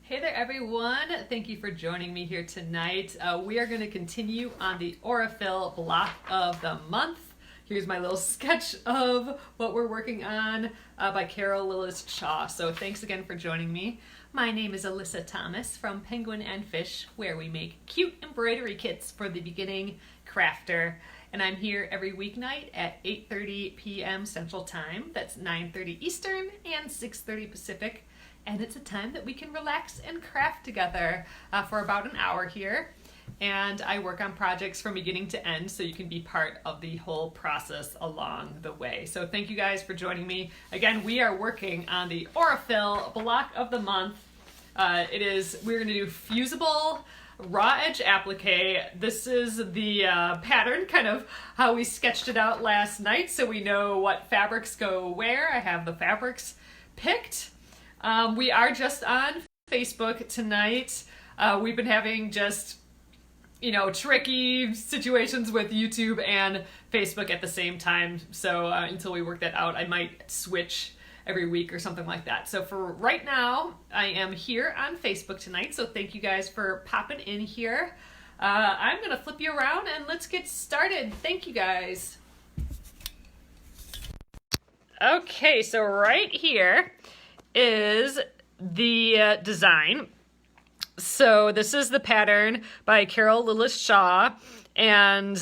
Hey there everyone, thank you for joining me here tonight. We are going to continue on the Aurifil block of the month. Here's my little sketch of what we're working on by Carol Lillis Shaw. So thanks again for joining me. My name is Alyssa Thomas from Penguin and Fish, where we make cute embroidery kits for the beginning crafter. And I'm here every weeknight at 8:30 p.m. Central Time. That's 9:30 Eastern and 6:30 Pacific. And it's a time that we can relax and craft together for about an hour here. And I work on projects from beginning to end, so you can be part of the whole process along the way. So thank you guys for joining me. Again, we are working on the Aurifil block of the month. We're gonna do fusible raw edge applique. This is the pattern, kind of how we sketched it out last night, so we know what fabrics go where. I have the fabrics picked. We are just on Facebook tonight. We've been having just, tricky situations with YouTube and Facebook at the same time. So until we work that out, I might switch every week or something like that. So for right now, I am here on Facebook tonight. So thank you guys for popping in here. I'm going to flip you around and let's get started. Thank you guys. Okay, so right here is the design. So this is the pattern by Carol Lillis Shaw, and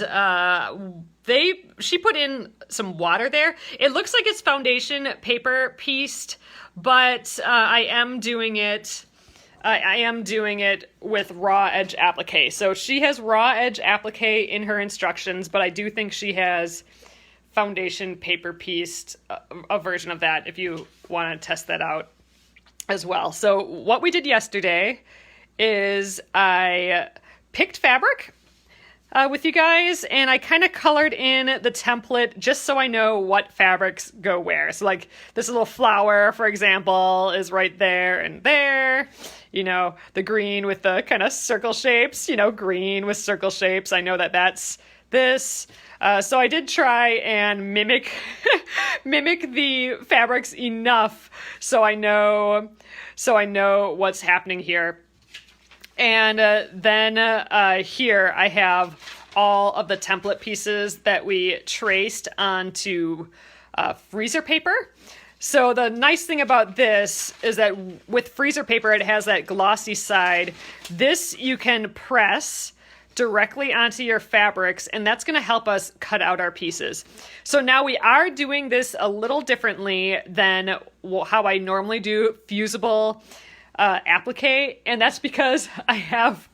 she put in some water there. It looks like it's foundation paper pieced, but I am doing it with raw edge applique. So she has raw edge applique in her instructions, but I do think she has foundation paper pieced a version of that if you want to test that out as well. So what we did yesterday is I picked fabric with you guys, and I kind of colored in the template just so I know what fabrics go where. So like this little flower, for example, is right there and there. The green with the kind of circle shapes, green with circle shapes. I know that that's this. So I did try and mimic the fabrics enough so I know what's happening here. And then here I have all of the template pieces that we traced onto freezer paper. So the nice thing about this is that with freezer paper, it has that glossy side. This you can press directly onto your fabrics, and that's going to help us cut out our pieces. So now we are doing this a little differently than how I normally do fusible applique, and that's because I have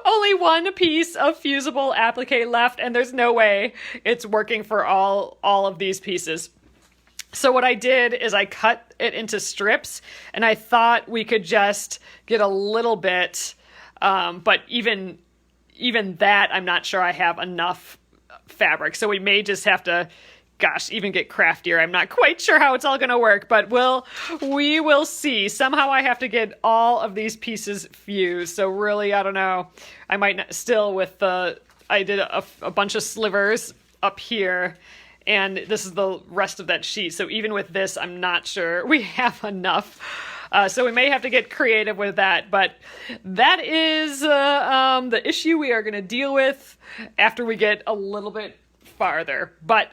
only one piece of fusible applique left, and there's no way it's working for all of these pieces. So what I did is I cut it into strips, and I thought we could just get a little bit, but even that, I'm not sure I have enough fabric. So we may just have to, even get craftier. I'm not quite sure how it's all going to work, but we will see. Somehow I have to get all of these pieces fused. So really, I don't know. I might not, still with I did a bunch of slivers up here, and this is the rest of that sheet. So even with this, I'm not sure we have enough. So we may have to get creative with that, but that is the issue we are going to deal with after we get a little bit farther. But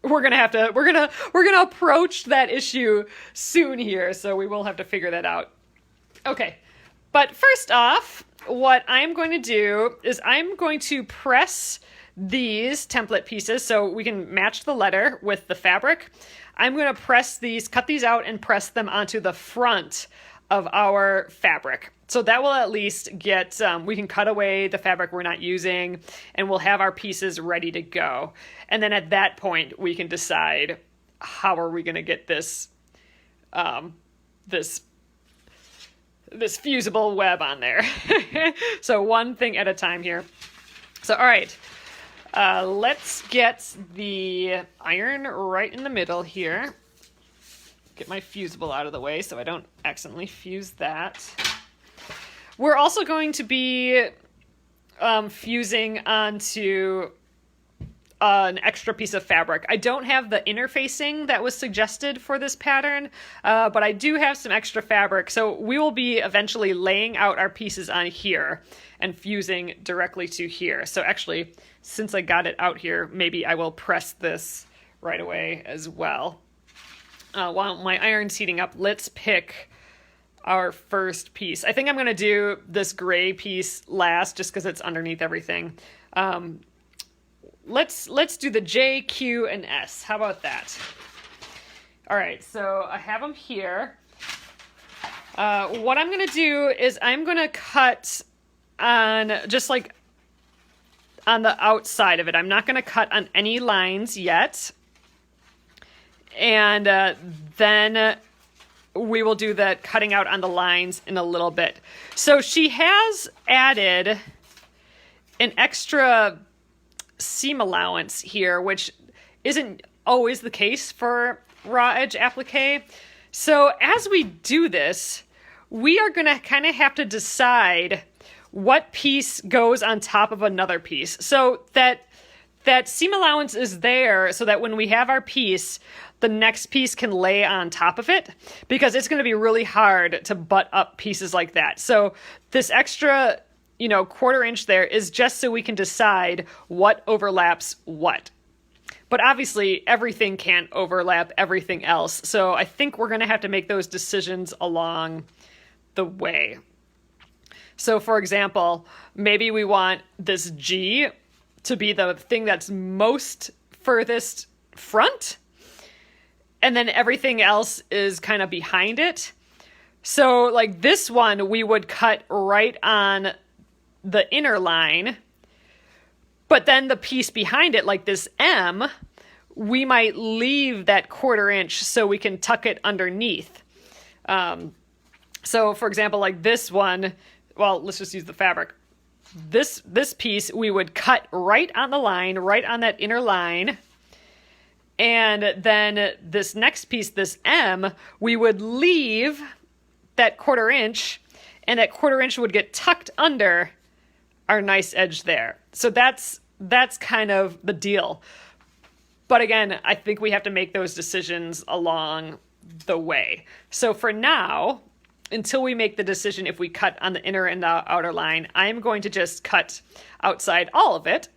we're gonna approach that issue soon here, so we will have to figure that out. Okay, but first off, what I'm going to do is I'm going to press these template pieces so we can match the letter with the fabric. I'm going to cut these out and press them onto the front of our fabric. So that will at least get, we can cut away the fabric we're not using, and we'll have our pieces ready to go. And then at that point, we can decide how are we going to get this fusible web on there. So one thing at a time here. So, all right. Let's get the iron right in the middle here. Get my fusible out of the way so I don't accidentally fuse that. We're also going to be fusing onto an extra piece of fabric. I don't have the interfacing that was suggested for this pattern, but I do have some extra fabric. So we will be eventually laying out our pieces on here and fusing directly to here. So actually, since I got it out here, maybe I will press this right away as well. While my iron's heating up, let's pick our first piece. I think I'm going to do this gray piece last just because it's underneath everything. Let's do the J, Q, and S. How about that? All right, so I have them here. What I'm going to do is I'm going to cut on just like on the outside of it. I'm not going to cut on any lines yet. And then we will do the cutting out on the lines in a little bit. So she has added an extra seam allowance here, which isn't always the case for raw edge applique. So as we do this, we are going to kind of have to decide what piece goes on top of another piece. So that seam allowance is there so that when we have our piece, the next piece can lay on top of it, because it's going to be really hard to butt up pieces like that. So this extra, 1/4 inch there is just so we can decide what overlaps what. But obviously everything can't overlap everything else. So I think we're going to have to make those decisions along the way. So for example, maybe we want this G to be the thing that's most furthest front, and then everything else is kind of behind it. So like this one, we would cut right on the inner line, but then the piece behind it, like this M, we might leave that 1/4 inch so we can tuck it underneath. So for example, like this one, well, let's just use the fabric. This piece, we would cut right on the line, right on that inner line. And then this next piece, this M, we would leave that 1/4 inch, and that 1/4 inch would get tucked under our nice edge there. So that's kind of the deal. But again, I think we have to make those decisions along the way. So for now, until we make the decision if we cut on the inner and the outer line, I'm going to just cut outside all of it.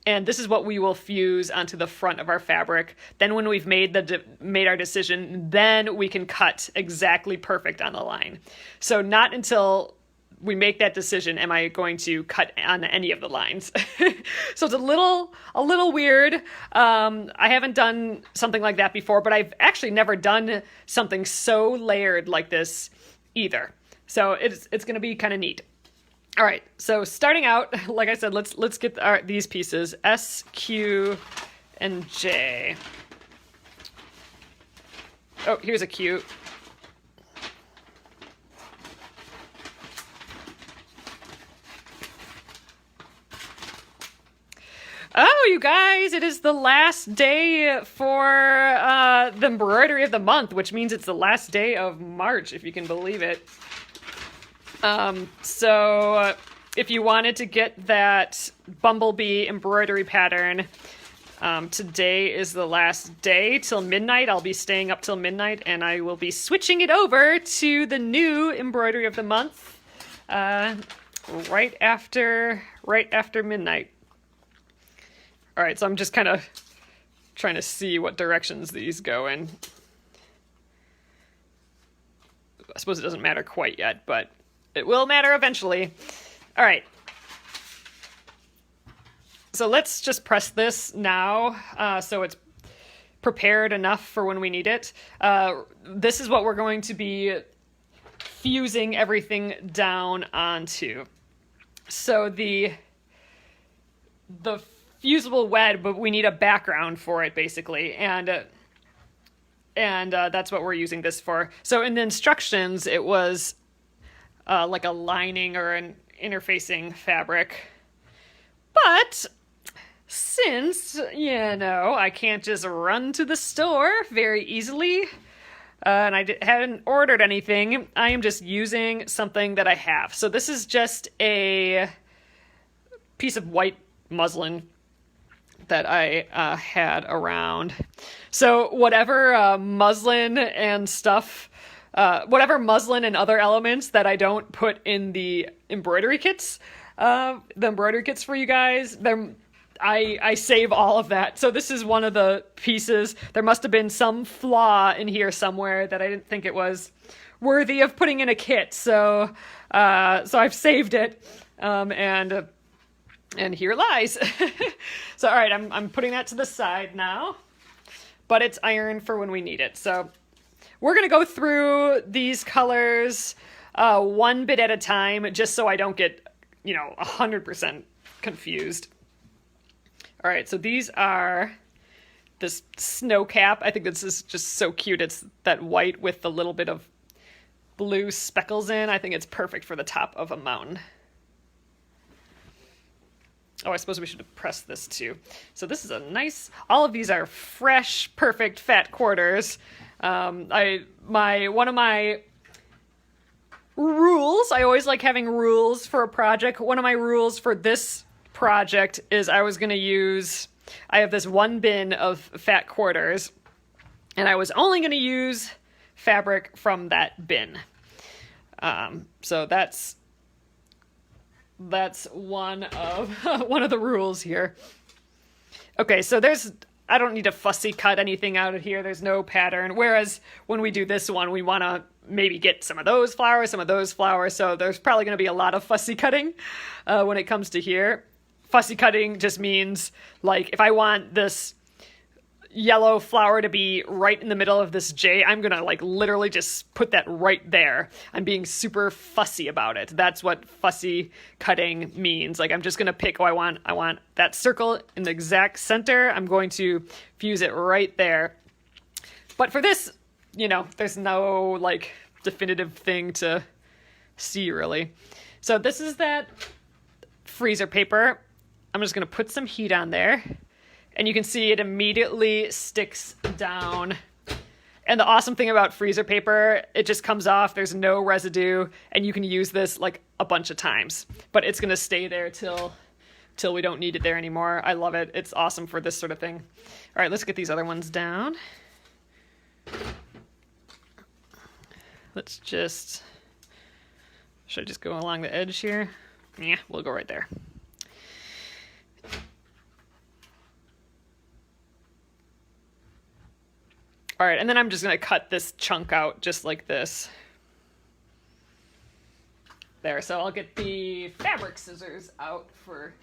And this is what we will fuse onto the front of our fabric. Then when we've made our decision, then we can cut exactly perfect on the line. So not until we make that decision am I going to cut on any of the lines. So it's a little weird. I haven't done something like that before, but I've actually never done something so layered like this either. So it's going to be kind of neat. All right, so starting out, like I said, let's get these pieces, S, Q, and J. Oh, here's a Q. Oh, you guys, it is the last day for the embroidery of the month, which means it's the last day of March, if you can believe it. So if you wanted to get that bumblebee embroidery pattern, today is the last day till midnight. I'll be staying up till midnight, and I will be switching it over to the new embroidery of the month, right after midnight. All right, so I'm just kind of trying to see what directions these go in. I suppose it doesn't matter quite yet, but it will matter eventually. All right. So let's just press this now so it's prepared enough for when we need it. This is what we're going to be fusing everything down onto. So the fusible web, but we need a background for it basically. And that's what we're using this for. So in the instructions, it was like a lining or an interfacing fabric. But since, I can't just run to the store very easily, and I hadn't ordered anything, I am just using something that I have. So this is just a piece of white muslin that I had around. So whatever muslin and stuff, whatever muslin and other elements that I don't put in the embroidery kits for you guys, I save all of that. So this is one of the pieces. There must have been some flaw in here somewhere that I didn't think it was worthy of putting in a kit. So I've saved it, and here it lies. So all right, I'm putting that to the side now, but it's iron for when we need it. So we're gonna go through these colors one bit at a time, just so I don't get 100% confused. All right, so these are this snow cap. I think this is just so cute. It's that white with the little bit of blue speckles in. I think it's perfect for the top of a mountain. Oh, I suppose we should have pressed this too. So this is a nice, all of these are fresh, perfect fat quarters. One of my rules, I always like having rules for a project. One of my rules for this project is I have this one bin of fat quarters, and I was only going to use fabric from that bin. So that's one of the rules here. Okay, so I don't need to fussy cut anything out of here. There's no pattern. Whereas when we do this one, we want to maybe get some of those flowers, some of those flowers. So there's probably going to be a lot of fussy cutting when it comes to here. Fussy cutting just means, like, if I want this yellow flower to be right in the middle of this J, I'm gonna like literally just put that right there. I'm being super fussy about it. That's what fussy cutting means. Like, I'm just gonna pick, I want that circle in the exact center. I'm going to fuse it right there. But for this, there's no like definitive thing to see really. So this is that freezer paper. I'm just gonna put some heat on there. And you can see it immediately sticks down. And the awesome thing about freezer paper, it just comes off, there's no residue, and you can use this like a bunch of times. But it's gonna stay there till we don't need it there anymore. I love it. It's awesome for this sort of thing. All right, let's get these other ones down. Should I just go along the edge here? Yeah, we'll go right there. All right, and then I'm just gonna cut this chunk out just like this. There, so I'll get the fabric scissors out for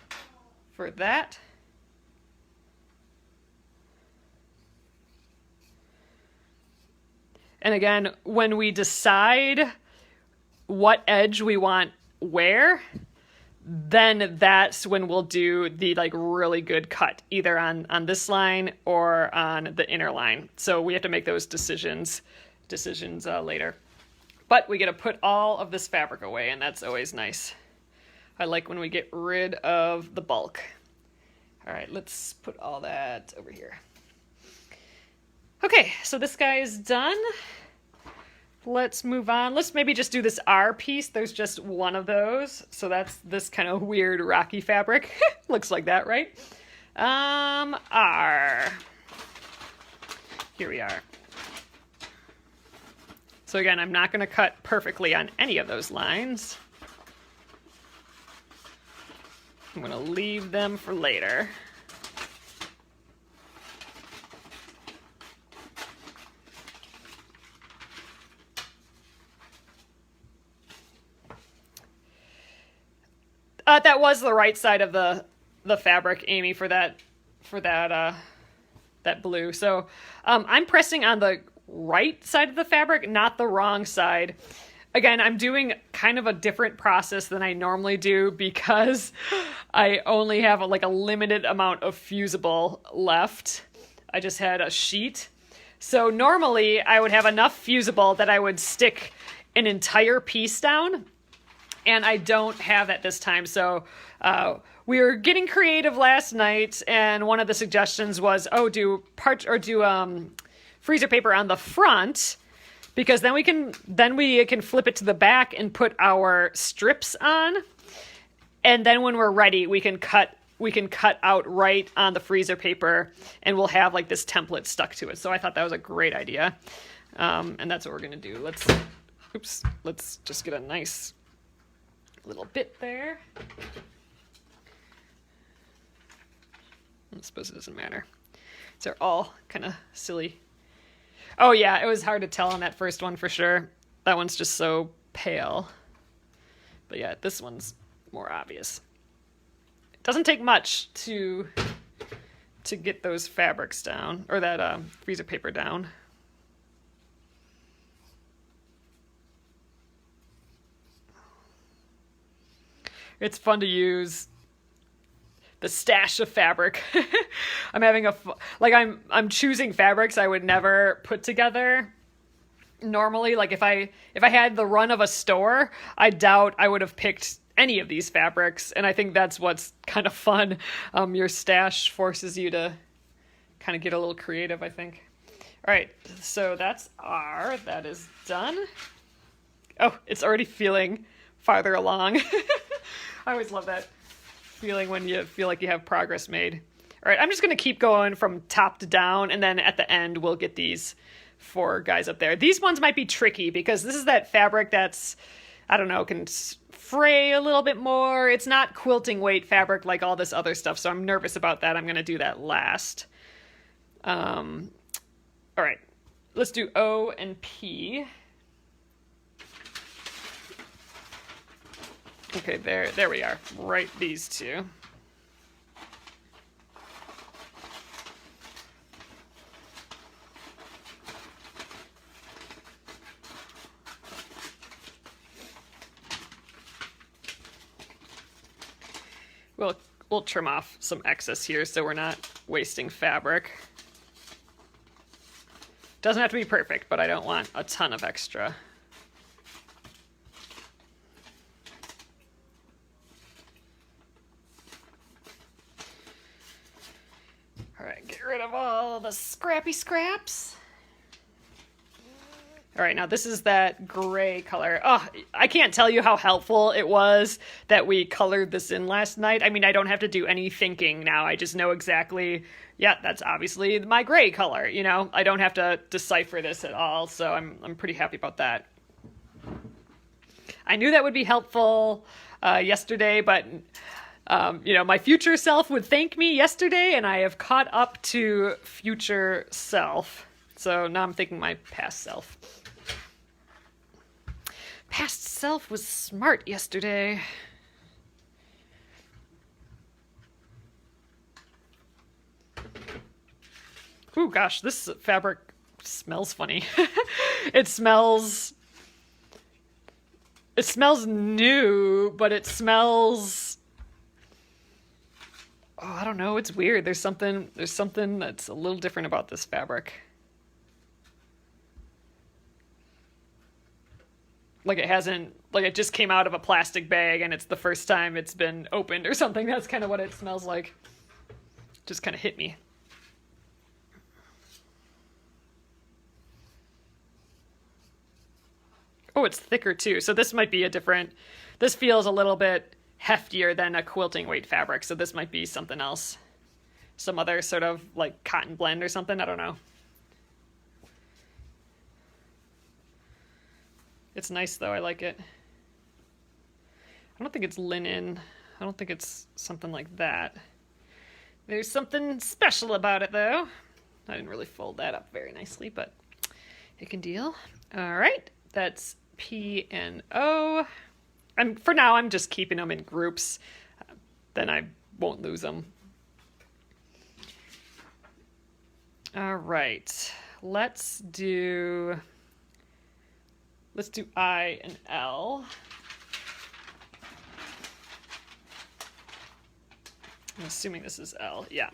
that. And again, when we decide what edge we want where, then that's when we'll do the like really good cut, either on this line or on the inner line. So we have to make those decisions later. But we get to put all of this fabric away, and that's always nice. I like when we get rid of the bulk. All right, let's put all that over here. Okay, so this guy is done. Let's move on. Let's maybe just do this R piece. There's just one of those. So that's this kind of weird rocky fabric. Looks like that, right? R. Here we are. So again, I'm not going to cut perfectly on any of those lines. I'm going to leave them for later. That was the right side of the fabric, Amy, for that blue. So I'm pressing on the right side of the fabric, not the wrong side. Again, I'm doing kind of a different process than I normally do because I only have a limited amount of fusible left. I just had a sheet. So normally I would have enough fusible that I would stick an entire piece down. And I don't have that this time. So we were getting creative last night, and one of the suggestions was, do freezer paper on the front, because then we can flip it to the back and put our strips on. And then when we're ready, we can cut we can cut out right on the freezer paper and we'll have like this template stuck to it. So I thought that was a great idea. And that's what we're gonna do. Let's just get a nice little bit there. I suppose it doesn't matter. They're all kind of silly. Oh yeah, it was hard to tell on that first one for sure. That one's just so pale. But yeah, this one's more obvious. It doesn't take much to get those fabrics down, or that freezer paper down. It's fun to use the stash of fabric. I'm choosing fabrics I would never put together normally. Like if I had the run of a store, I doubt I would have picked any of these fabrics, and I think that's what's kind of fun. Your stash forces you to kind of get a little creative, I think. All right, so that is done. Oh, it's already feeling farther along. I always love that feeling when you feel like you have progress made. All right, I'm just going to keep going from top to down, and then at the end we'll get these 4 guys up there. These ones might be tricky because this is that fabric that's, I don't know, can fray a little bit more. It's not quilting weight fabric like all this other stuff, so I'm nervous about that. I'm going to do that last. All right, let's do O and P. Okay, there we are. Right, these two. We'll trim off some excess here so we're not wasting fabric. Doesn't have to be perfect, but I don't want a ton of extra. All right, get rid of all the scrappy scraps. All right, now this is that gray color. Oh, I can't tell you how helpful it was that we colored this in last night. I mean, I don't have to do any thinking now. I just know exactly, yeah, that's obviously my gray color, you know? I don't have to decipher this at all, so I'm pretty happy about that. I knew that would be helpful yesterday, but you know, my future self would thank me yesterday, and I have caught up to future self. So now I'm thinking my past self. Past self was smart yesterday. Ooh, gosh, this fabric smells funny. It smells new, but it smells, oh, I don't know, it's weird. There's something that's a little different about this fabric. Like it just came out of a plastic bag and it's the first time it's been opened or something. That's kind of what it smells like. Just kind of hit me. Oh, it's thicker too. So this might be this feels a little bit heftier than a quilting weight fabric. So this might be something else. Some other sort of like cotton blend or something. I don't know. It's nice though, I like it. I don't think it's linen. I don't think it's something like that. There's something special about it though. I didn't really fold that up very nicely, but it can deal. All right, that's P and O. And for now, I'm just keeping them in groups. Then I won't lose them. All right, let's do I and L. I'm assuming this is L, yeah.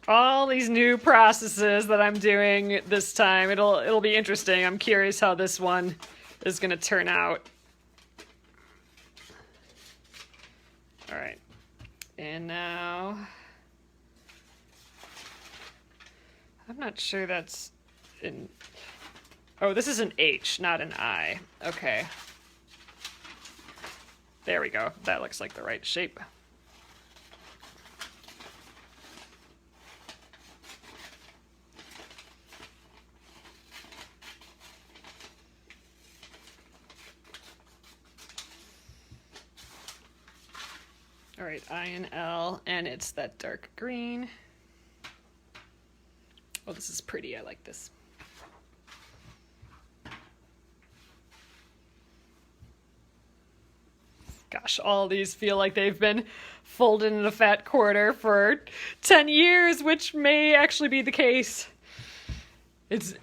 All these new processes that I'm doing this time. It'll be interesting. I'm curious how this one is going to turn out. All right. And now, I'm not sure that's in, Oh, this is an H, not an I. Okay. There we go. That looks like the right shape. All right, I and L, and it's that dark green. Oh, this is pretty. I like this. Gosh, all these feel like they've been folded in a fat quarter for 10 years, which may actually be the case. It's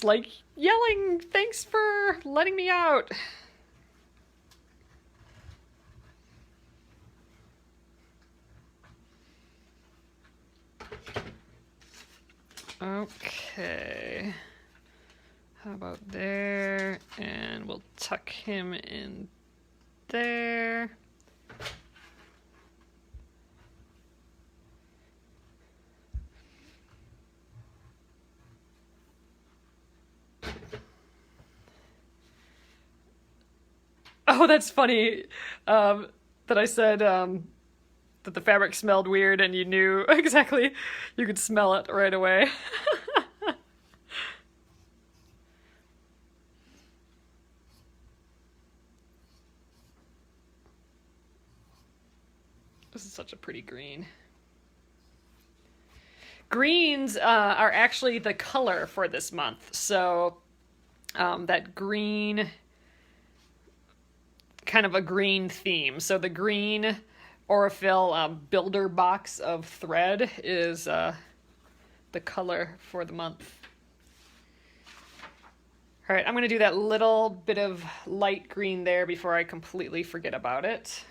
like yelling, thanks for letting me out. Okay. How about there? And we'll tuck him in there. Oh, that's funny that I said that the fabric smelled weird and you knew exactly, you could smell it right away. This is such a pretty green. Greens are actually the color for this month. So that green, kind of a green theme. So the green Aurifil builder box of thread is the color for the month. All right, I'm going to do that little bit of light green there before I completely forget about it.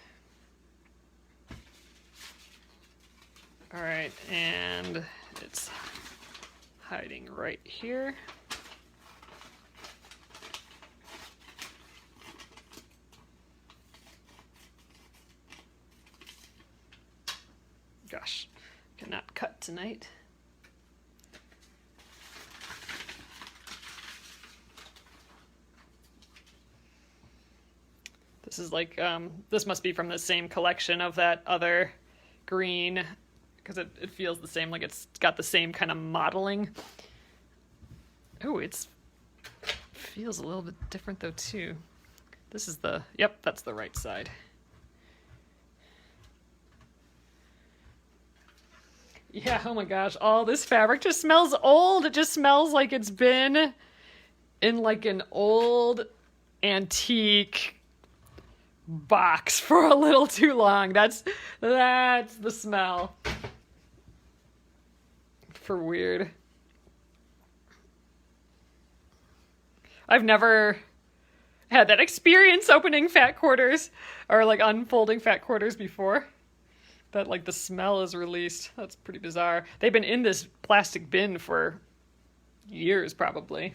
All right, and it's hiding right here. Gosh, cannot cut tonight. This is like, this must be from the same collection of that other green, because it feels the same, like it's got the same kind of modeling. Oh, it feels a little bit different though too. This is the, yep, that's the right side. Yeah, oh my gosh, all this fabric just smells old. It just smells like it's been in like an old antique box for a little too long. That's the smell. For weird. I've never had that experience opening fat quarters or like unfolding fat quarters before. That like the smell is released. That's pretty bizarre. They've been in this plastic bin for years probably.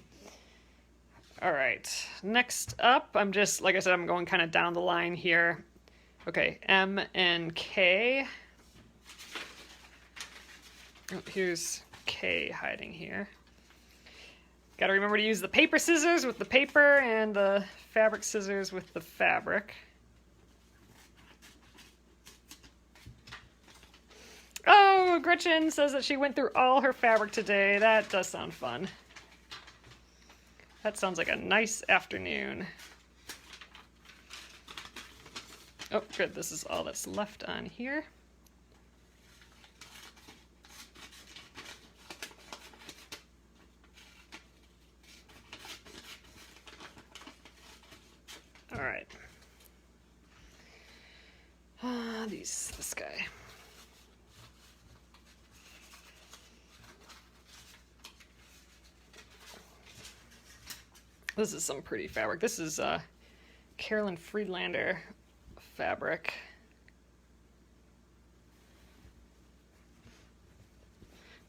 All right, next up, I'm just, like I said, I'm going kind of down the line here. Okay, M and K. Oh, here's K hiding here. Got to remember to use the paper scissors with the paper and the fabric scissors with the fabric. Oh, Gretchen says that she went through all her fabric today. That does sound fun. That sounds like a nice afternoon. Oh, good. This is all that's left on here. All right. This guy. This is some pretty fabric. This is Carolyn Friedlander fabric.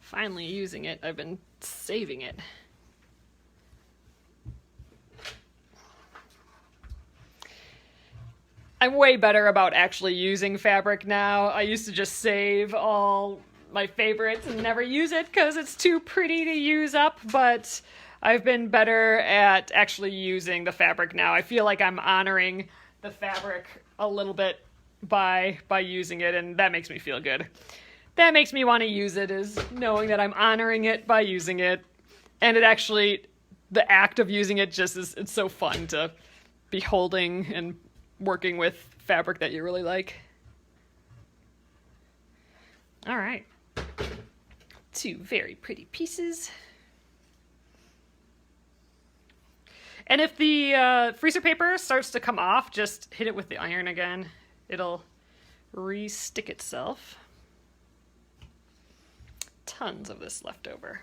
Finally using it. I've been saving it. I'm way better about actually using fabric now. I used to just save all my favorites and never use it because it's too pretty to use up, but I've been better at actually using the fabric now. I feel like I'm honoring the fabric a little bit by using it, and that makes me feel good. That makes me want to use it, is knowing that I'm honoring it by using it. And it actually, the act of using it just is, it's so fun to be holding and working with fabric that you really like. All right. 2 very pretty pieces. And if the freezer paper starts to come off, just hit it with the iron again. It'll re-stick itself. Tons of this left over.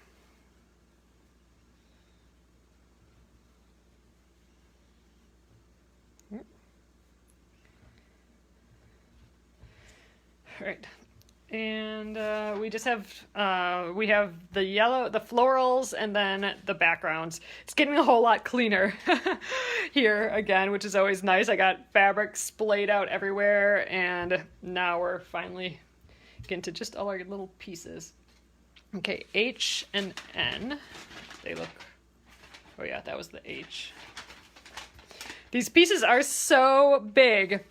All right. And we just have, we have the yellow, the florals, and then the backgrounds. It's getting a whole lot cleaner here again, which is always nice. I got fabric splayed out everywhere, and now we're finally getting to just all our little pieces. Okay, H and N, they look, oh yeah, that was the H. These pieces are so big.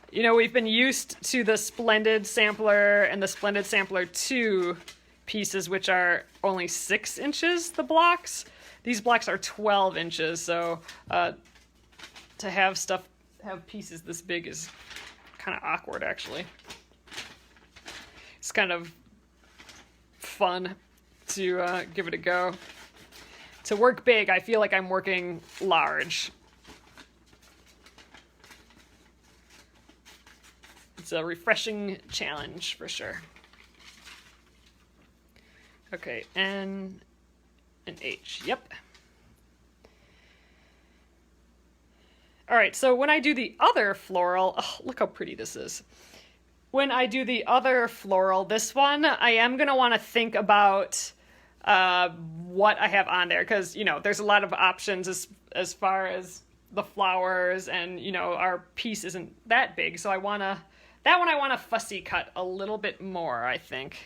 You know, we've been used to the Splendid Sampler and the Splendid Sampler 2 pieces, which are only 6 inches, the blocks. These blocks are 12 inches, so to have pieces this big is kind of awkward, actually. It's kind of fun to give it a go. To work big, I feel like I'm working large. It's a refreshing challenge for sure. Okay, N and H, yep. All right, so when I do the other floral, oh, look how pretty this is. When I do the other floral, this one, I am gonna wanna think about what I have on there, because, you know, there's a lot of options as far as the flowers, and, you know, our piece isn't that big, so that one I want to fussy cut a little bit more, I think.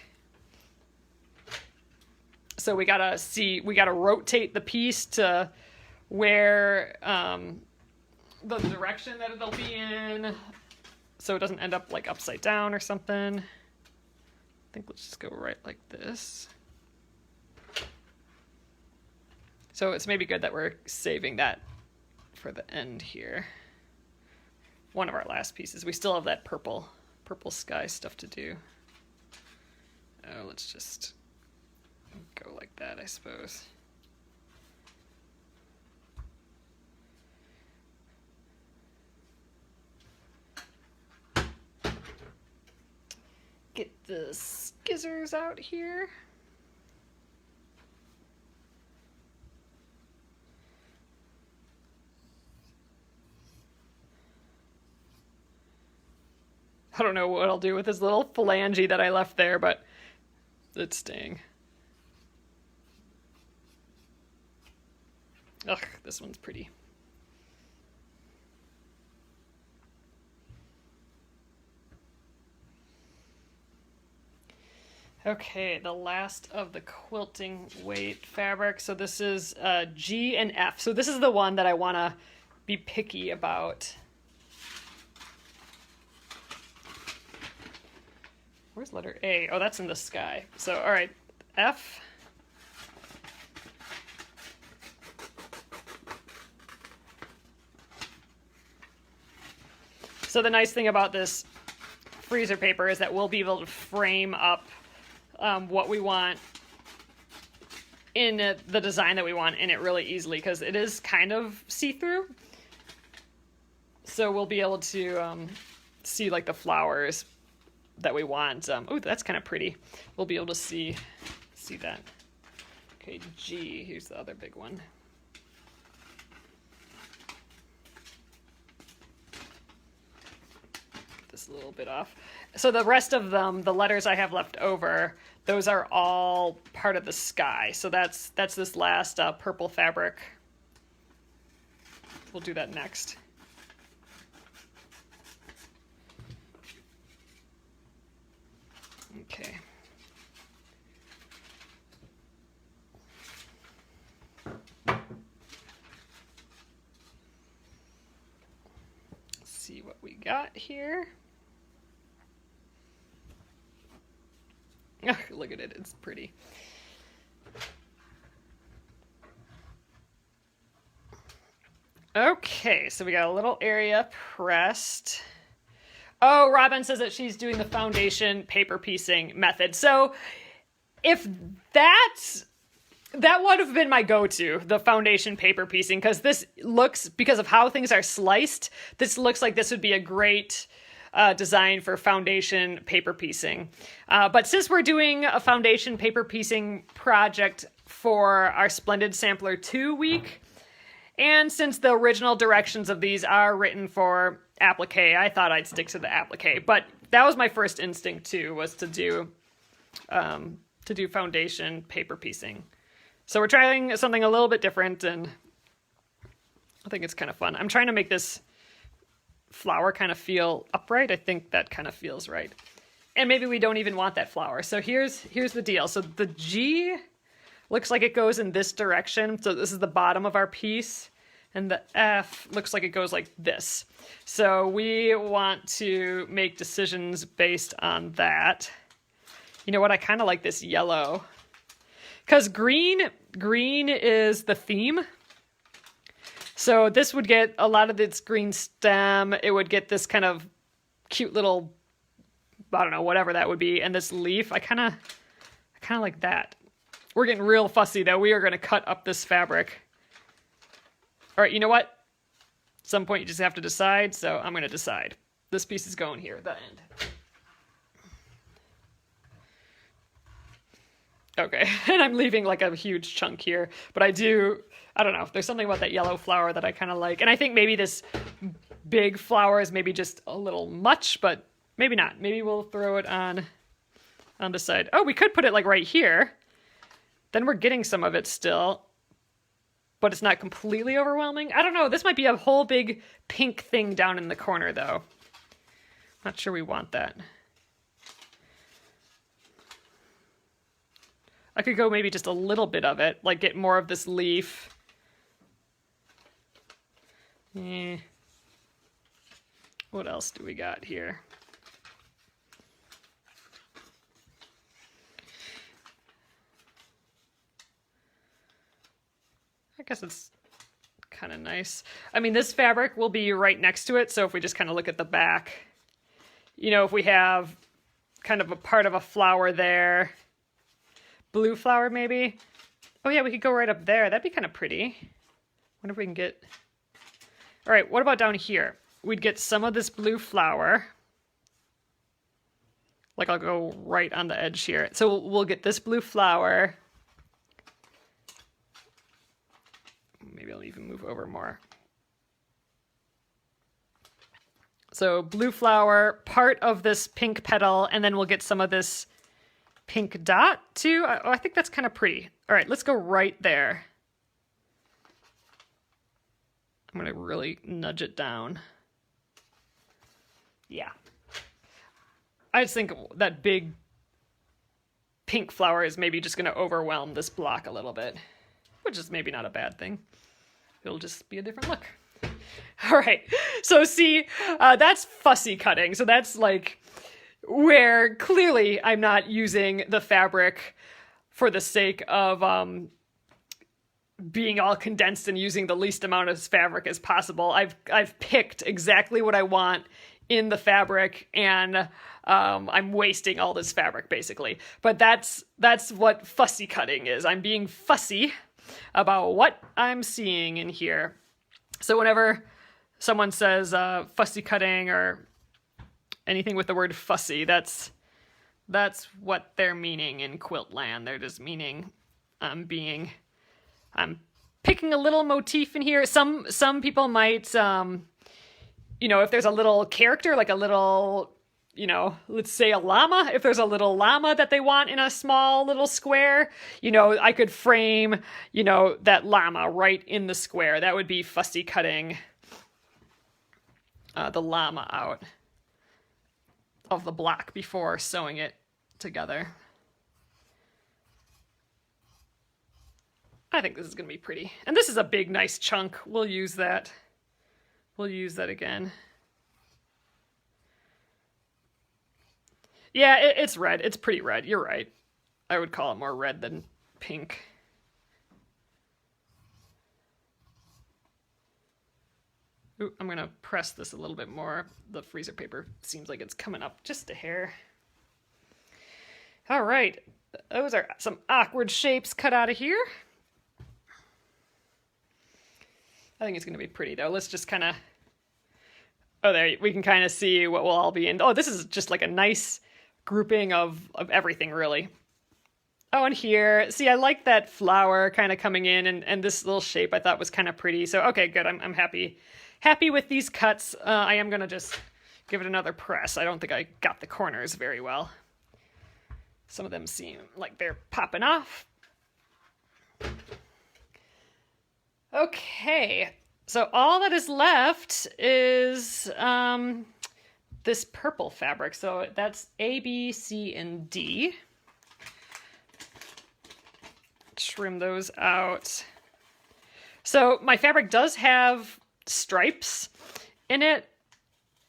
So we gotta rotate the piece to where the direction that it'll be in, so it doesn't end up like upside down or something. I think let's just go right like this. So it's maybe good that we're saving that for the end here. One of our last pieces. We still have that purple sky stuff to do. Oh, let's just go like that, I suppose. Get the skizzers out here. I don't know what I'll do with this little phalange that I left there, but it's staying. Ugh, this one's pretty. Okay, the last of the quilting weight fabric. So this is G and F. So this is the one that I want to be picky about. Where's letter A? Oh, that's in the sky. So, all right, F. So the nice thing about this freezer paper is that we'll be able to frame up what we want in the design that we want in it really easily, because it is kind of see-through. So we'll be able to see like the flowers that we want. Oh, that's kind of pretty. We'll be able to see that. Okay, G, here's the other big one. Get this a little bit off. So the rest of them, the letters I have left over, those are all part of the sky. So that's this last purple fabric. We'll do that next. Okay. got here. Oh, look at it, it's pretty. Okay, so we got a little area pressed. Oh, Robin says that she's doing the foundation paper piecing method. So if that would have been my go-to, the foundation paper piecing, because this looks, because of how things are sliced, this looks like this would be a great design for foundation paper piecing. But since we're doing a foundation paper piecing project for our Splendid Sampler 2 week, and since the original directions of these are written for applique, I thought I'd stick to the applique. But that was my first instinct too, was to do foundation paper piecing. So we're trying something a little bit different, and I think it's kind of fun. I'm trying to make this flower kind of feel upright. I think that kind of feels right. And maybe we don't even want that flower. So here's the deal. So the G looks like it goes in this direction. So this is the bottom of our piece. And the F looks like it goes like this. So we want to make decisions based on that. You know what? I kind of like this yellow. Because green is the theme. So this would get a lot of its green stem. It would get this kind of cute little, I don't know, whatever that would be. And this leaf, I kind of like that. We're getting real fussy though. We are going to cut up this fabric. All right, you know what? At some point you just have to decide. So I'm going to decide. This piece is going here at the end. Okay, and I'm leaving like a huge chunk here, but I don't know, there's something about that yellow flower that I kind of like. And I think maybe this big flower is maybe just a little much, but maybe not. Maybe we'll throw it on the side. Oh, we could put it like right here. Then we're getting some of it still, but it's not completely overwhelming. I don't know, this might be a whole big pink thing down in the corner though. Not sure we want that. I could go maybe just a little bit of it, like get more of this leaf. What else do we got here? I guess it's kind of nice. I mean, this fabric will be right next to it, so if we just kind of look at the back, you know, if we have kind of a part of a flower there, blue flower maybe. Oh yeah, we could go right up there. That'd be kind of pretty. Wonder if we can get... All right, what about down here? We'd get some of this blue flower. Like I'll go right on the edge here. So we'll get this blue flower. Maybe I'll even move over more. So blue flower, part of this pink petal, and then we'll get some of this pink dot too. I think that's kind of pretty. All right, let's go right there. I'm going to really nudge it down. Yeah. I just think that big pink flower is maybe just going to overwhelm this block a little bit, which is maybe not a bad thing. It'll just be a different look. All right, so see, that's fussy cutting. So that's like where clearly I'm not using the fabric for the sake of being all condensed and using the least amount of fabric as possible. I've picked exactly what I want in the fabric, and I'm wasting all this fabric basically. But that's what fussy cutting is. I'm being fussy about what I'm seeing in here. So whenever someone says fussy cutting or anything with the word fussy, that's what they're meaning in quilt land. They're just meaning I'm picking a little motif in here. Some people might, you know, if there's a little character, like a little, you know, let's say a llama, if there's a little llama that they want in a small little square, you know, I could frame, you know, that llama right in the square. That would be fussy cutting the llama out of the block before sewing it together. I think this is going to be pretty. And this is a big, nice chunk. We'll use that. We'll use that again. Yeah, it's red. It's pretty red. You're right. I would call it more red than pink. Ooh, I'm gonna press this a little bit more. The freezer paper seems like it's coming up just a hair. All right, those are some awkward shapes cut out of here. I think it's gonna be pretty though. Let's just kind of, oh, there, we can kind of see what we'll all be in. Oh, this is just like a nice grouping of everything, really. Oh, and here, see, I like that flower kind of coming in, and this little shape I thought was kind of pretty. So, okay, good, I'm happy. Happy with these cuts. I am gonna just give it another press. I don't think I got the corners very well. Some of them seem like they're popping off. Okay, so all that is left is this purple fabric. So that's A, B, C, and D. Trim those out. So my fabric does have stripes in it,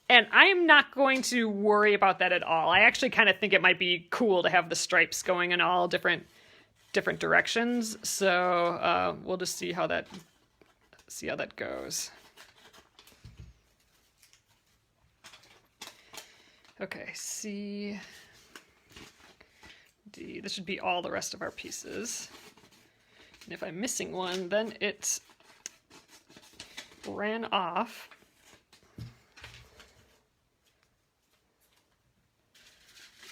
and I'm not going to worry about that at all. I actually kind of think it might be cool to have the stripes going in all different directions. So we'll just see how that goes. Okay, C, D. This should be all the rest of our pieces. And if I'm missing one, then it ran off.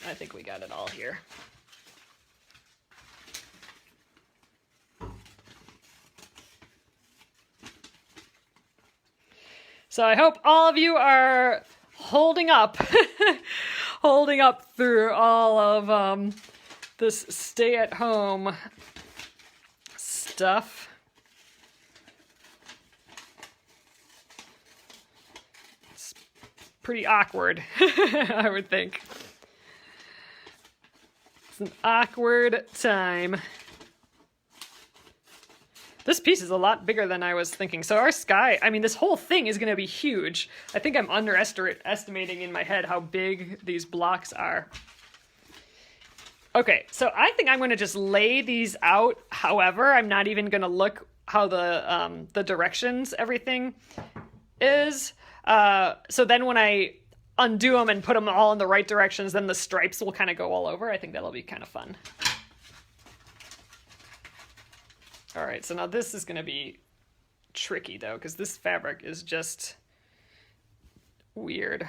I think we got it all here. So I hope all of you are holding up, holding up through all of this stay-at-home stuff. It's pretty awkward, I would think. It's an awkward time. This piece is a lot bigger than I was thinking. So our sky, I mean, this whole thing is going to be huge. I think I'm underestimating in my head how big these blocks are. Okay, so I think I'm going to just lay these out. However, I'm not even going to look how the directions everything is. So then when I undo them and put them all in the right directions, then the stripes will kind of go all over. I think that'll be kind of fun. All right, so now this is going to be tricky though, because this fabric is just weird.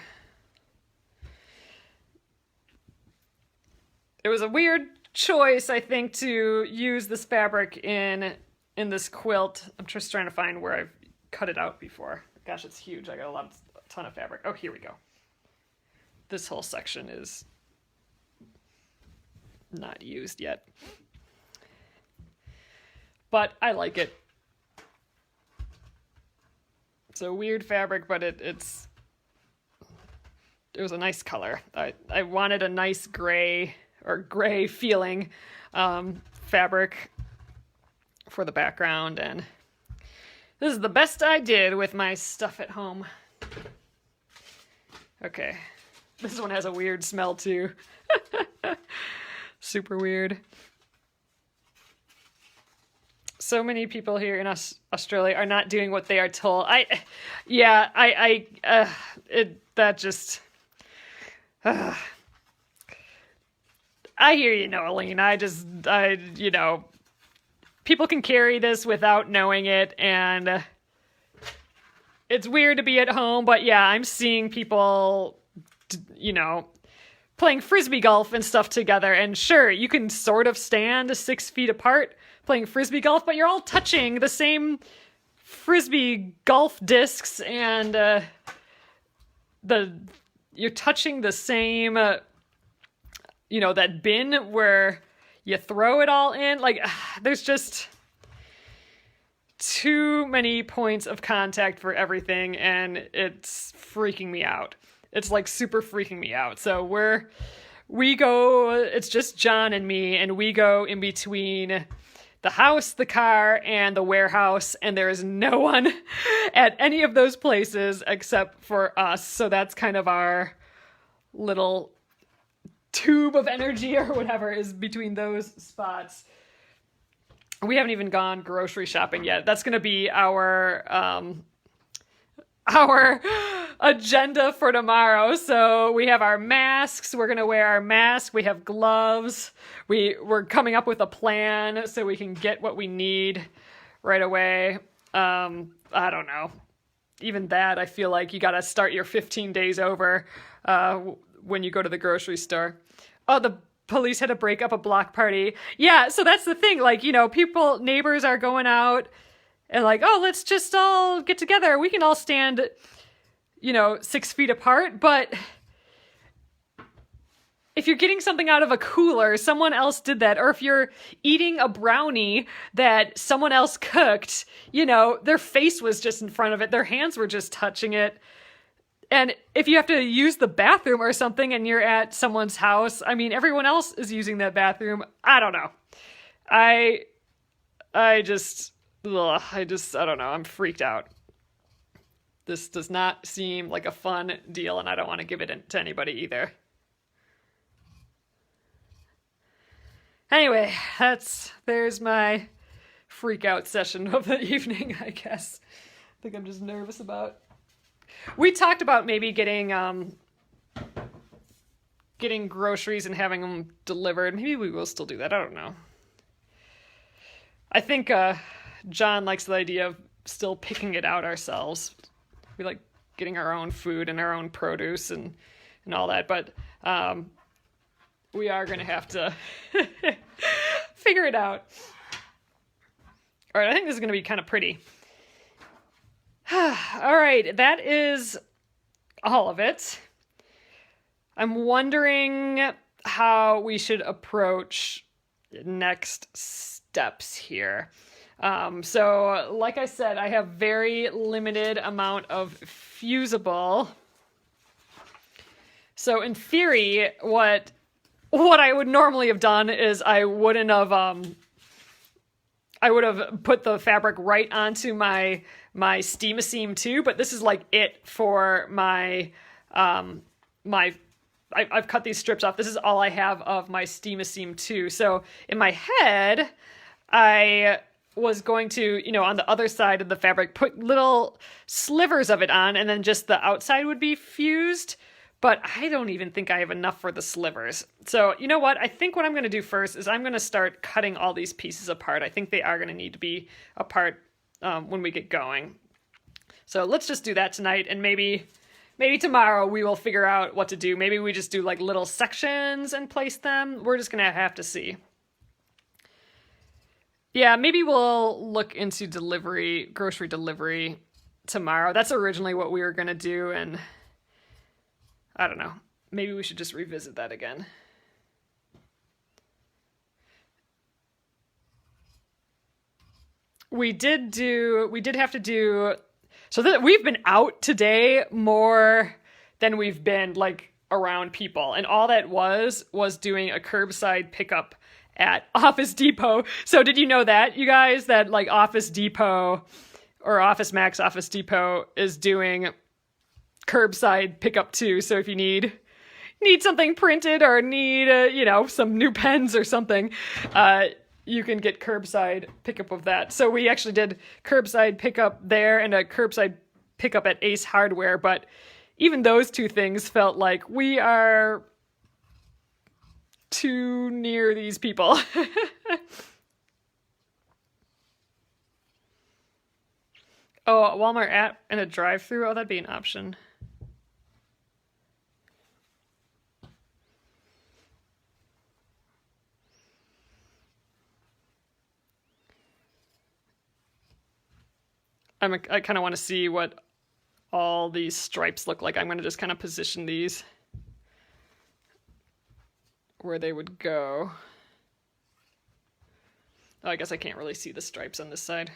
It was a weird choice, I think, to use this fabric in this quilt. I'm just trying to find where I've cut it out before. Gosh, it's huge. I got a ton of fabric. Oh, here we go. This whole section is not used yet. But I like it. It's a weird fabric, but it was a nice color. I wanted a nice gray or gray feeling fabric for the background, and this is the best I did with my stuff at home. Okay, this one has a weird smell too. Super weird. So many people here in Australia are not doing what they are told. I hear you, Nolene. People can carry this without knowing it, and it's weird to be at home, but yeah, I'm seeing people, playing frisbee golf and stuff together, and sure, you can sort of stand 6 feet apart playing frisbee golf, but you're all touching the same frisbee golf discs, and you're touching the same, that bin where you throw it all in. Like, there's just too many points of contact for everything, and it's freaking me out. It's like super freaking me out. So we go, it's just John and me, and we go in between the house, the car, and the warehouse, and there is no one at any of those places except for us. So that's kind of our little tube of energy or whatever is between those spots. We haven't even gone grocery shopping yet. That's going to be our agenda for tomorrow. So we have our masks. We're going to wear our mask. We have gloves. We're coming up with a plan so we can get what we need right away. I don't know. Even that, I feel like you got to start your 15 days over when you go to the grocery store. Oh, the police had to break up a block party. Yeah, so that's the thing. Like, you know, neighbors are going out and like, oh, let's just all get together. We can all stand, 6 feet apart. But if you're getting something out of a cooler, someone else did that. Or if you're eating a brownie that someone else cooked, their face was just in front of it. Their hands were just touching it. And if you have to use the bathroom or something and you're at someone's house, I mean, everyone else is using that bathroom. I don't know. I don't know. I'm freaked out. This does not seem like a fun deal, and I don't want to give it to anybody either. Anyway, there's my freak out session of the evening, I guess. I think I'm just nervous about. We talked about maybe getting groceries and having them delivered. Maybe we will still do that. I don't know. I think John likes the idea of still picking it out ourselves. We like getting our own food and our own produce and all that. But we are going to have to figure it out. All right, I think this is going to be kind of pretty. All right, that is all of it. I'm wondering how we should approach next steps here. So, like I said, I have very limited amount of fusible. So, in theory, what I would normally have done is I would have put the fabric right onto my Steam-A-Seam too, but this is like it for my I've cut these strips off. This is all I have of my Steam-A-Seam too. So in my head, I was going to, on the other side of the fabric, put little slivers of it on, and then just the outside would be fused. But I don't even think I have enough for the slivers. So you know what? I think what I'm going to do first is I'm going to start cutting all these pieces apart. I think they are going to need to be apart when we get going. So let's just do that tonight, and maybe tomorrow we will figure out what to do. Maybe we just do like little sections and place them. We're just going to have to see. Yeah, maybe we'll look into grocery delivery tomorrow. That's originally what we were going to do, and I don't know. Maybe we should just revisit that again. We did have to do, so that we've been out today more than we've been like around people. And all that was doing a curbside pickup at Office Depot. So did you know that, you guys, that like Office Depot or Office Max Office Depot is doing curbside pickup too? So if you need something printed or need some new pens or something, you can get curbside pickup of that. So we actually did curbside pickup there and a curbside pickup at Ace Hardware, but even those two things felt like we are too near these people. Oh, a Walmart app and a drive-thru? Oh, that'd be an option. I kind of want to see what all these stripes look like. I'm going to just kind of position these where they would go. Oh, I guess I can't really see the stripes on this side.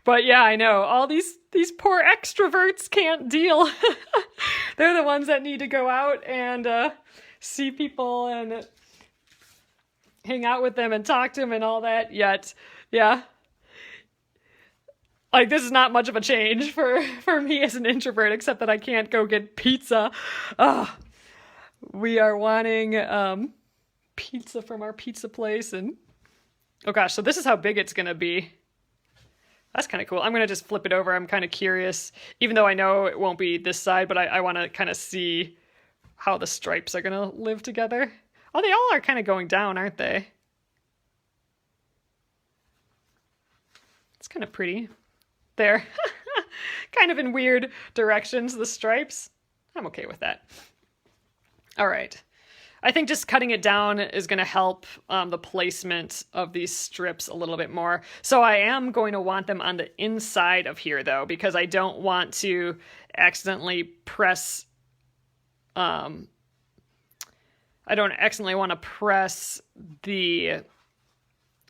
But yeah, I know. All these poor extroverts can't deal. They're the ones that need to go out and see people and hang out with them and talk to them and all that. Yet, yeah. Like, this is not much of a change for me as an introvert, except that I can't go get pizza. We are wanting pizza from our pizza place, and oh gosh, so this is how big it's gonna be. That's kind of cool. I'm gonna just flip it over. I'm kind of curious, even though I know it won't be this side, but I want to kind of see how the stripes are gonna live together. Oh, they all are kind of going down, aren't they? It's kind of pretty. There. Kind of in weird directions, the stripes. I'm okay with that. All right. I think just cutting it down is going to help the placement of these strips a little bit more. So I am going to want them on the inside of here, though, because I don't want to accidentally press... I don't accidentally want to press the...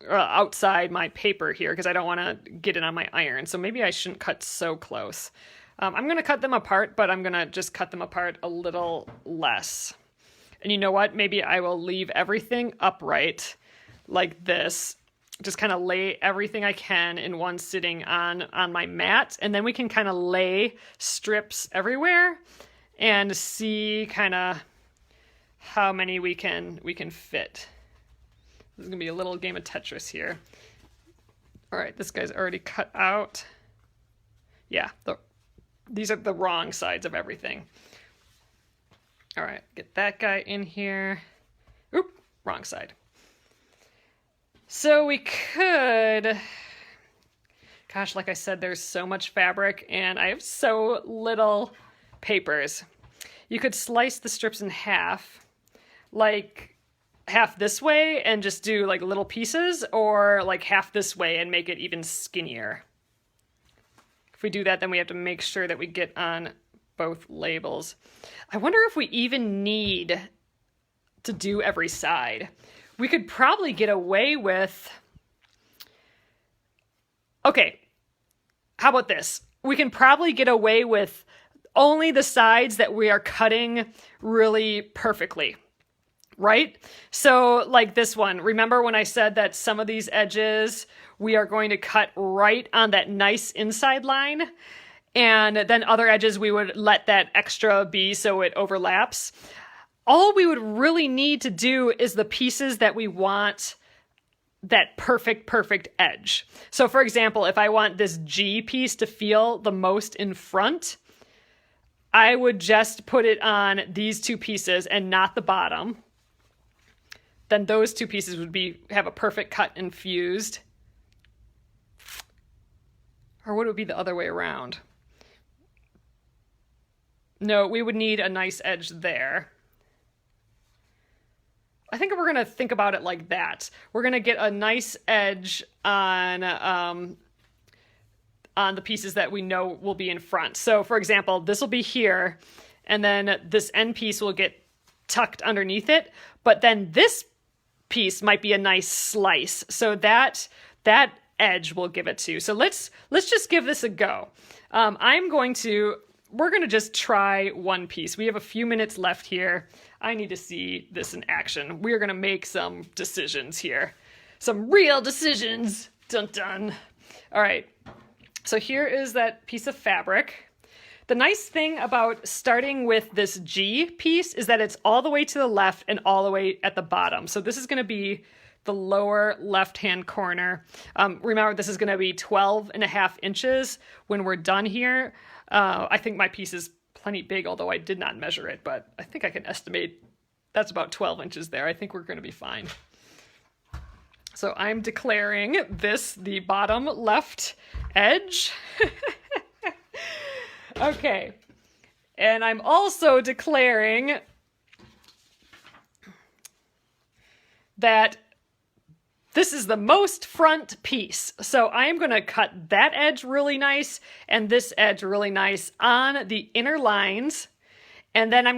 outside my paper here because I don't want to get it on my iron. So maybe I shouldn't cut so close. I'm going to cut them apart, but I'm going to just cut them apart a little less. And you know what? Maybe I will leave everything upright like this. Just kind of lay everything I can in one sitting on my mat. And then we can kind of lay strips everywhere and see kind of how many we can fit. This is going to be a little game of Tetris here. All right, this guy's already cut out. Yeah, these are the wrong sides of everything. All right, get that guy in here. Oop, wrong side. So we could... Gosh, like I said, there's so much fabric and I have so little papers. You could slice the strips in half, like half this way and just do like little pieces, or like half this way and make it even skinnier. If we do that, then we have to make sure that we get on both labels. I wonder if we even need to do every side. We could probably get away with... Okay, how about this? We can probably get away with only the sides that we are cutting really perfectly. Right? So like this one, remember when I said that some of these edges we are going to cut right on that nice inside line, and then other edges we would let that extra be so it overlaps. All we would really need to do is the pieces that we want that perfect edge. So for example, if I want this G piece to feel the most in front, I would just put it on these two pieces and not the bottom. Then those two pieces would have a perfect cut and fused. Or would it be the other way around? No, we would need a nice edge there. I think we're going to think about it like that. We're going to get a nice edge on the pieces that we know will be in front. So for example, this will be here, and then this end piece will get tucked underneath it, but then this piece might be a nice slice. So that edge will give it to. So let's just give this a go. We're going to just try one piece. We have a few minutes left here. I need to see this in action. We're going to make some decisions here. Some real decisions. Dun dun. All right. So here is that piece of fabric. The nice thing about starting with this G piece is that it's all the way to the left and all the way at the bottom. So this is going to be the lower left-hand corner. Remember, this is going to be 12.5 inches when we're done here. I think my piece is plenty big, although I did not measure it, but I think I can estimate that's about 12 inches there. I think we're going to be fine. So I'm declaring this the bottom left edge. Okay, and I'm also declaring that this is the most front piece. So I'm going to cut that edge really nice and this edge really nice on the inner lines. And then I'm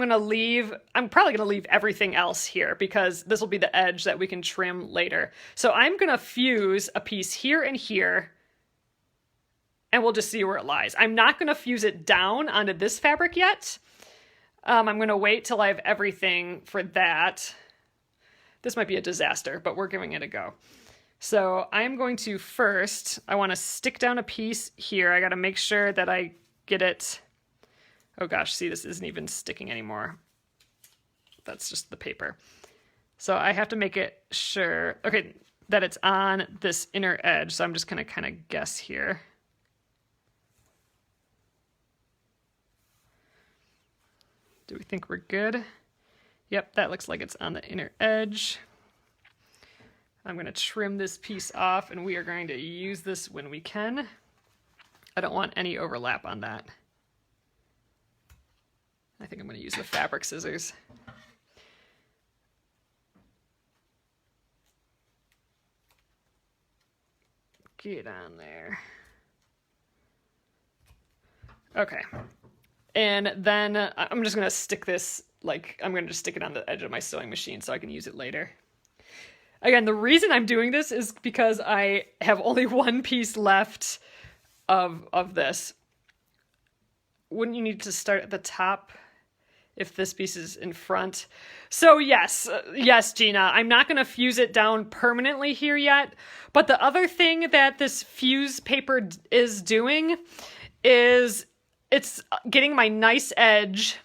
probably going to leave everything else here because this will be the edge that we can trim later. So I'm going to fuse a piece here and here, and we'll just see where it lies. I'm not going to fuse it down onto this fabric yet. I'm going to wait till I have everything for that. This might be a disaster, but we're giving it a go. So I'm going to first, I want to stick down a piece here. I got to make sure that I get it. Oh gosh, see, this isn't even sticking anymore. That's just the paper. So I have to make it sure, okay, that it's on this inner edge. So I'm just going to kind of guess here. Do we think we're good? Yep, that looks like it's on the inner edge. I'm going to trim this piece off, and we are going to use this when we can. I don't want any overlap on that. I think I'm going to use the fabric scissors. Get on there. Okay. And then I'm just going to stick this, like, I'm going to just stick it on the edge of my sewing machine so I can use it later. Again, the reason I'm doing this is because I have only one piece left of this. Wouldn't you need to start at the top if this piece is in front? So yes, Gina, I'm not going to fuse it down permanently here yet. But the other thing that this fuse paper is doing is it's getting my nice edge,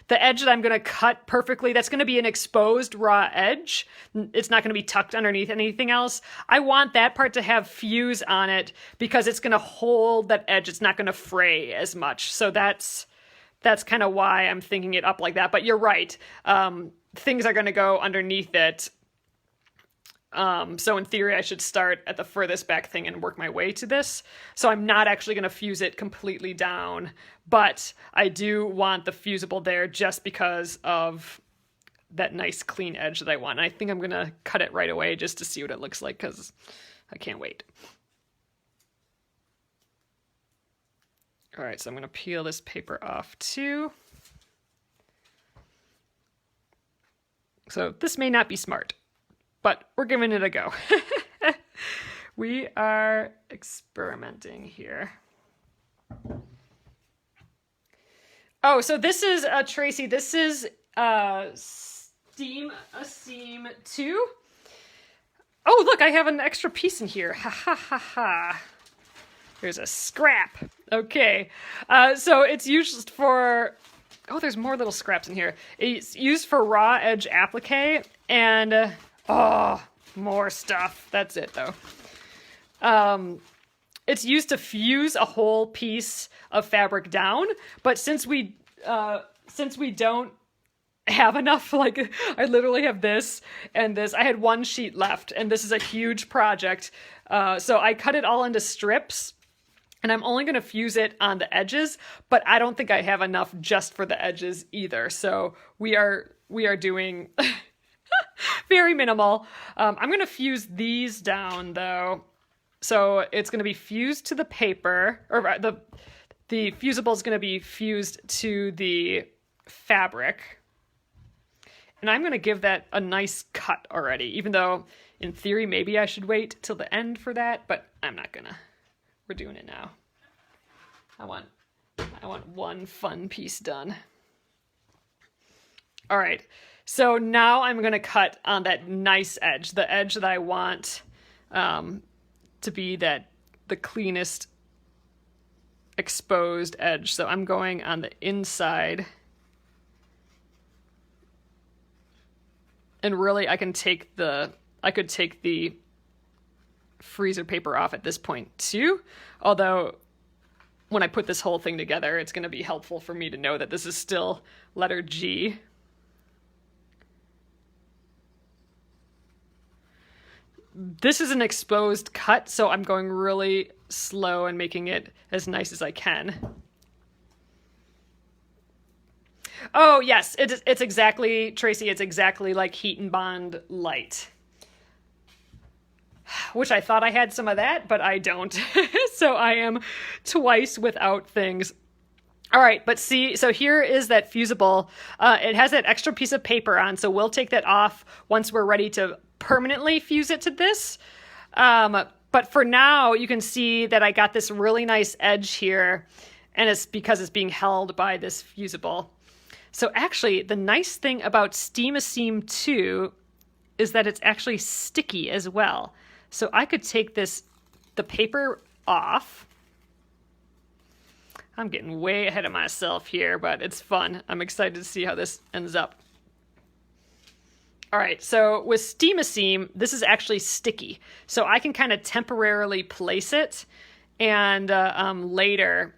the edge that I'm going to cut perfectly. That's going to be an exposed raw edge. It's not going to be tucked underneath anything else. I want that part to have fuse on it because it's going to hold that edge. It's not going to fray as much. So that's kind of why I'm thinking it up like that. But you're right. Things are going to go underneath it. So in theory, I should start at the furthest back thing and work my way to this. So I'm not actually going to fuse it completely down, but I do want the fusible there just because of that nice clean edge that I want. And I think I'm going to cut it right away just to see what it looks like because I can't wait. All right, so I'm going to peel this paper off too. So this may not be smart, but we're giving it a go. We are experimenting here. Oh, so this is, Tracy, this is Steam a Seam 2. Oh, look, I have an extra piece in here. Ha ha ha ha. There's a scrap. Okay. So it's used for, oh, there's more little scraps in here. It's used for raw edge applique and, oh, more stuff. That's it though. It's used to fuse a whole piece of fabric down, but since we don't have enough, like I literally have this and this, I had one sheet left and this is a huge project. So I cut it all into strips and I'm only going to fuse it on the edges, but I don't think I have enough just for the edges either. So we are doing very minimal. I'm going to fuse these down though. So it's going to be fused to the paper, or the fusible is going to be fused to the fabric. And I'm going to give that a nice cut already, even though in theory maybe I should wait till the end for that, but I'm not gonna. We're doing it now. I want one fun piece done. All right, so now I'm going to cut on that nice edge, the edge that I want to be the cleanest exposed edge. So I'm going on the inside. And really I could take the freezer paper off at this point too. Although when I put this whole thing together, it's going to be helpful for me to know that this is still letter G. This is an exposed cut, so I'm going really slow and making it as nice as I can. Oh, yes, it's exactly, Tracy, it's exactly like Heat and Bond Light. Which I thought I had some of that, but I don't. So I am twice without things. All right, but see, so here is that fusible. It has that extra piece of paper on, so we'll take that off once we're ready to permanently fuse it to this. But for now, you can see that I got this really nice edge here, and it's because it's being held by this fusible. So actually, the nice thing about Steam a Seam 2 is that it's actually sticky as well. So I could take the paper off. I'm getting way ahead of myself here, but it's fun. I'm excited to see how this ends up. All right, so with Steam-A-Seam, this is actually sticky. So I can kind of temporarily place it, and later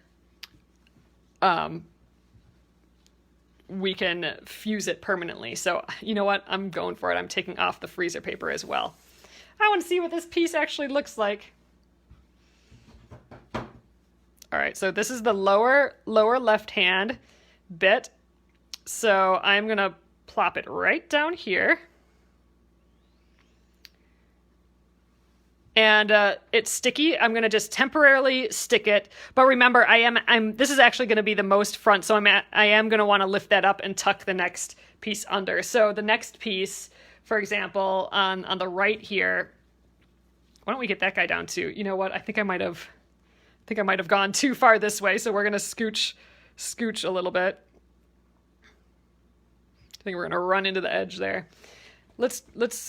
we can fuse it permanently. So you know what? I'm going for it. I'm taking off the freezer paper as well. I want to see what this piece actually looks like. All right, so this is the lower left-hand bit. So I'm going to plop it right down here. And it's sticky. I'm going to just temporarily stick it. But remember, this is actually going to be the most front, so I am going to want to lift that up and tuck the next piece under. So the next piece, for example, on the right here, why don't we get that guy down too? You know what? I think I might have gone too far this way, so we're going to scooch a little bit. I think we're going to run into the edge there. Let's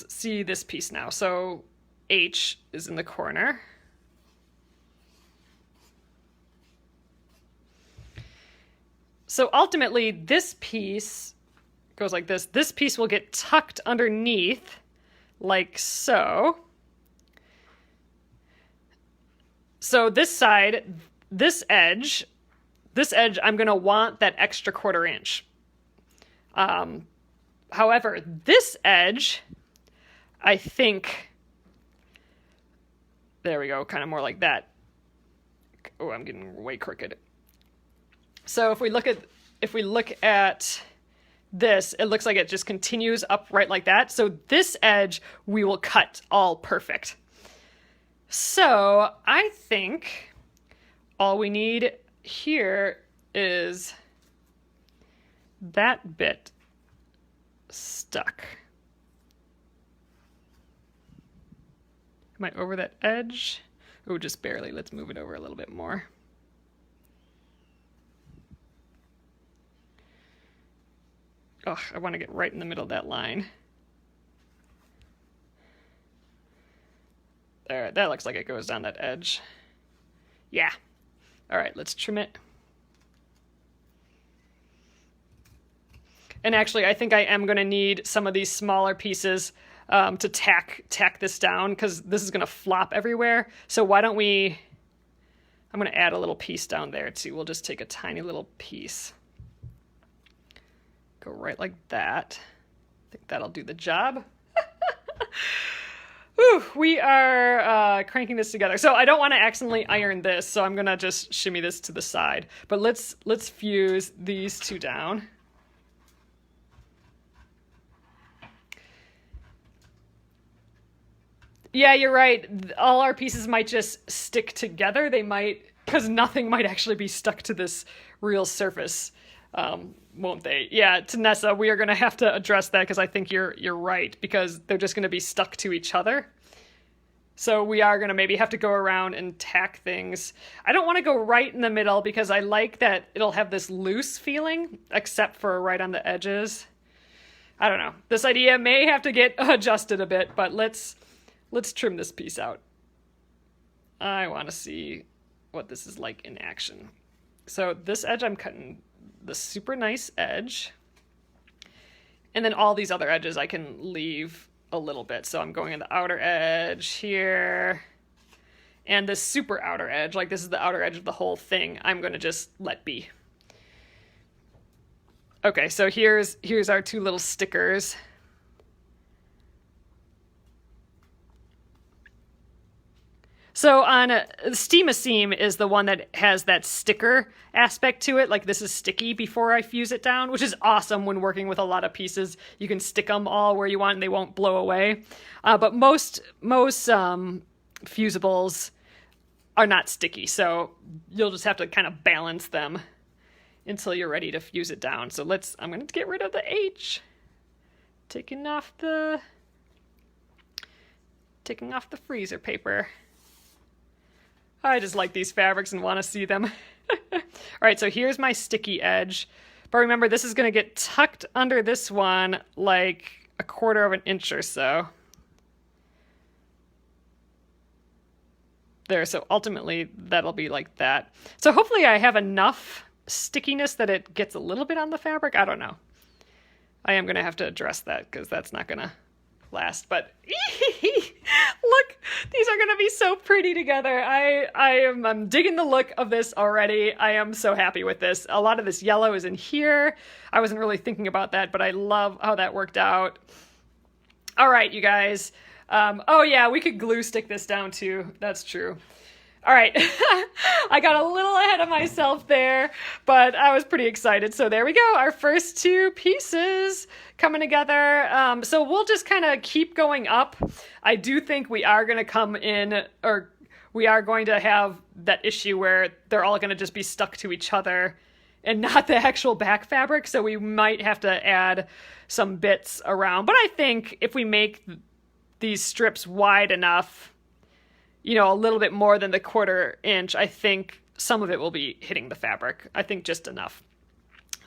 see this piece now. So H is in the corner. So ultimately, this piece goes like this. This piece will get tucked underneath, like so. So this side, this edge, I'm going to want that extra 1/4 inch. However, this edge, I think, there we go, kind of more like that. Oh, I'm getting way crooked. So if we look at this, it looks like it just continues upright like that. So this edge, we will cut all perfect. So I think all we need here is that bit stuck. Am I over that edge? Oh, just barely. Let's move it over a little bit more. Oh, I want to get right in the middle of that line. There, that looks like it goes down that edge. Yeah. All right, let's trim it. And actually, I think I am going to need some of these smaller pieces to tack this down, because this is going to flop everywhere. So why don't I'm going to add a little piece down there too. We'll just take a tiny little piece. Go right like that. I think that'll do the job. Whew, we are cranking this together. So I don't want to accidentally iron this, so I'm going to just shimmy this to the side. But let's fuse these two down. Yeah, you're right. All our pieces might just stick together. They might, because nothing might actually be stuck to this real surface, won't they? Yeah, Tanessa, we are going to have to address that, because I think you're right, because they're just going to be stuck to each other. So we are going to maybe have to go around and tack things. I don't want to go right in the middle, because I like that it'll have this loose feeling, except for right on the edges. I don't know. This idea may have to get adjusted a bit, but let's trim this piece out. I want to see what this is like in action. So this edge, I'm cutting the super nice edge. And then all these other edges I can leave a little bit. So I'm going in the outer edge here. And this super outer edge, like this is the outer edge of the whole thing, I'm going to just let be. Okay, so here's our two little stickers. So on Steam-A-Seam is the one that has that sticker aspect to it. Like this is sticky before I fuse it down, which is awesome when working with a lot of pieces. You can stick them all where you want and they won't blow away. But most fusibles are not sticky. So you'll just have to kind of balance them until you're ready to fuse it down. So I'm going to get rid of the H. Taking off the freezer paper. I just like these fabrics and want to see them. All right, so here's my sticky edge. But remember, this is going to get tucked under this one like 1/4 inch or so. there. So ultimately that'll be like that. So hopefully I have enough stickiness that it gets a little bit on the fabric. I don't know. I am going to have to address that because that's not going to last. But look, these are going to be so pretty together. I'm digging the look of this already. I am so happy with this. A lot of this yellow is in here. I wasn't really thinking about that, but I love how that worked out. All right, you guys. Oh yeah, we could glue stick this down too. That's true. All right, I got a little ahead of myself there, but I was pretty excited. So there we go, our first two pieces coming together. So we'll just kind of keep going up. I do think we are going to come in, or we are going to have that issue where they're all going to just be stuck to each other and not the actual back fabric. So we might have to add some bits around. But I think if we make these strips wide enough, you know, a little bit more than the 1/4 inch, I think some of it will be hitting the fabric. I think just enough.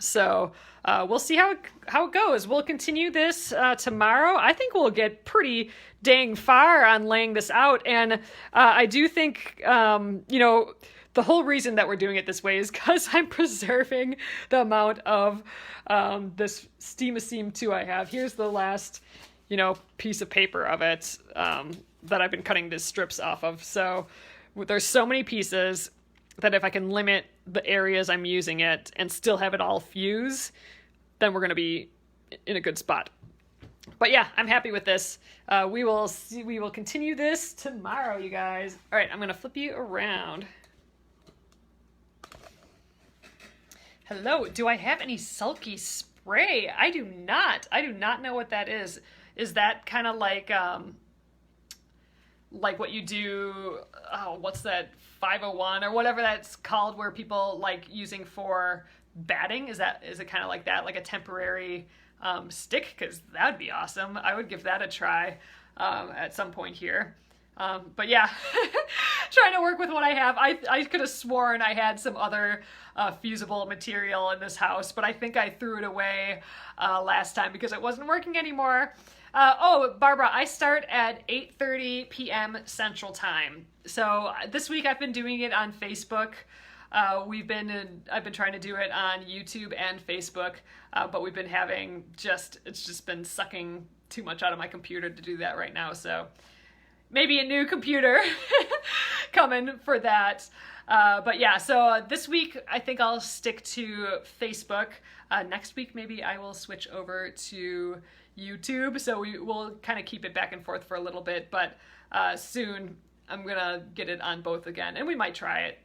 So we'll see how it goes. We'll continue this tomorrow. I think we'll get pretty dang far on laying this out. And I do think, you know, the whole reason that we're doing it this way is because I'm preserving the amount of this Steam-A-Seam 2 I have. Here's the last, you know, piece of paper of it that I've been cutting these strips off of. So there's so many pieces that if I can limit the areas I'm using it and still have it all fuse, then we're going to be in a good spot. But yeah, I'm happy with this. We will continue this tomorrow, you guys. All right, I'm going to flip you around. Hello, do I have any sulky spray? I do not. I do not know what that is. Is that kind of like what you do, oh, what's that, 501 or whatever that's called, where people like using for batting? Is it kind of like that, like a temporary stick? Because that would be awesome. I would give that a try at some point here. But yeah, trying to work with what I have. I could have sworn I had some other fusible material in this house, but I think I threw it away last time because it wasn't working anymore. Oh, Barbara, I start at 8:30 p.m. Central Time. So this week I've been doing it on Facebook. I've been trying to do it on YouTube and Facebook, but we've been having it's just been sucking too much out of my computer to do that right now. So maybe a new computer coming for that. But yeah, so this week I think I'll stick to Facebook. Next week maybe I will switch over to YouTube. So we will kind of keep it back and forth for a little bit, but soon I'm gonna get it on both again, and we might try it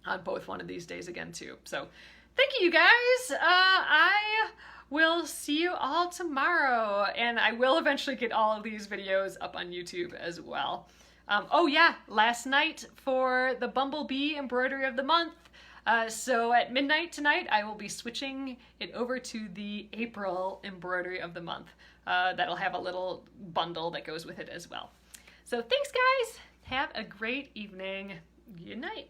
on both one of these days again too. So thank you guys. I will see you all tomorrow, and I will eventually get all of these videos up on YouTube as well. Oh yeah, last night for the Bumblebee embroidery of the month. So at midnight tonight, I will be switching it over to the April embroidery of the month. That'll have a little bundle that goes with it as well. So thanks guys, have a great evening. Good night.